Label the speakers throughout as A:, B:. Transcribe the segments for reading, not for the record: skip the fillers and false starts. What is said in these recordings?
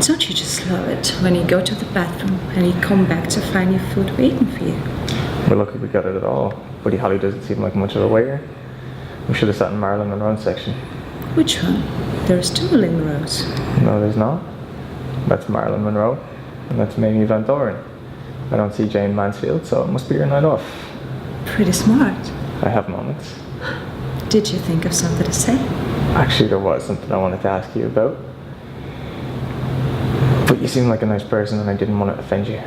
A: Don't you just love it when you go to the bathroom and you come back to find your food waiting for you?
B: We're lucky we got it at all. Buddy Holly doesn't seem like much of a waiter. We should have sat in Marilyn Monroe's section.
A: Which one? There's two Monroes.
B: No, there's not. That's Marilyn Monroe, and that's Mamie Van Doren. I don't see Jane Mansfield, so it must be your night off.
A: Pretty smart.
B: I have moments.
A: Did you think of something to say?
B: Actually, there was something I wanted to ask you about. But you seem like a nice person and I didn't want to offend you.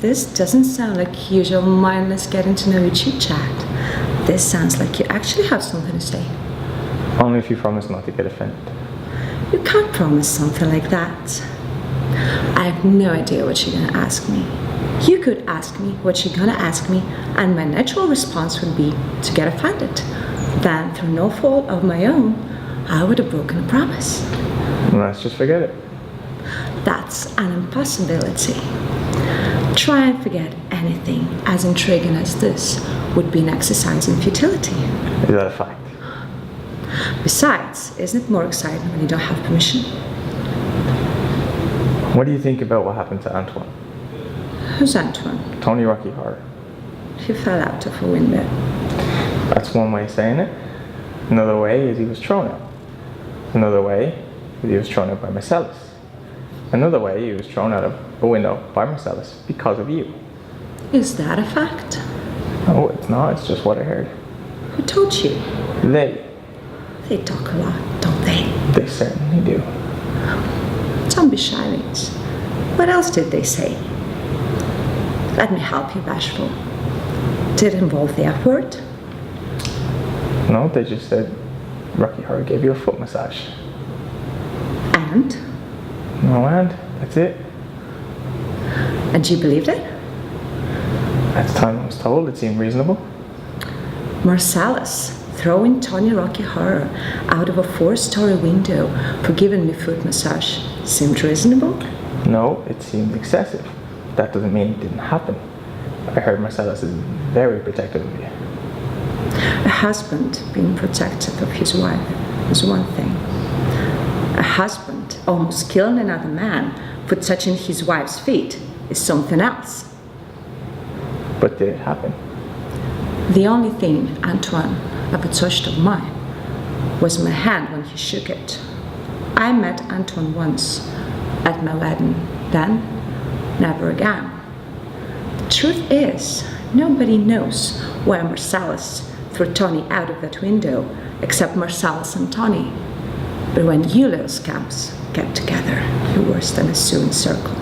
A: This doesn't sound like usual mindless getting to know you chit-chat. This sounds like you actually have something to say.
B: Only if you promise not to get offended.
A: You can't promise something like that. I have no idea what you're gonna ask me. You could ask me what you're gonna ask me, and my natural response would be to get offended. Then, through no fault of my own, I would have broken a promise.
B: Let's just forget it.
A: That's an impossibility. Try and forget anything as intriguing as this would be an exercise in futility.
B: Is that a fact?
A: Besides, isn't it more exciting when you don't have permission?
B: What do you think about what happened to Antoine?
A: Who's Antoine?
B: Tony Rocky Horror.
A: He fell out of a window.
B: That's one way of saying it. Another way is he was thrown out. Another way is he was thrown out by Marcellus. Another way he was thrown out of a window by Marcellus because of you.
A: Is that a fact?
B: No, it's not. It's just what I heard.
A: Who told you?
B: They
A: Talk a lot, don't they?
B: They certainly do.
A: Don't be shy, Vince. What else did they say? Let me help you, Bashful. Did it involve the F word?
B: No, they just said Rocky Horror gave you a foot massage.
A: And?
B: No, and that's it.
A: And you believed it?
B: At the time I was told, it seemed reasonable.
A: Marcellus throwing Tony Rocky Horror out of a 4-story window for giving me foot massage seemed reasonable?
B: No, it seemed excessive. That doesn't mean it didn't happen. I heard Marcellus is very protective of you.
A: A husband being protective of his wife is one thing. A husband almost killing another man for touching his wife's feet is something else.
B: But did it happen?
A: The only thing Antoine ever touched of mine was my hand when he shook it. I met Antoine once at my wedding, then never again. The truth is, nobody knows why Marcellus threw Tony out of that window except Marcellus and Tony. But when you little scamps get together, you're worse than a sewing circle.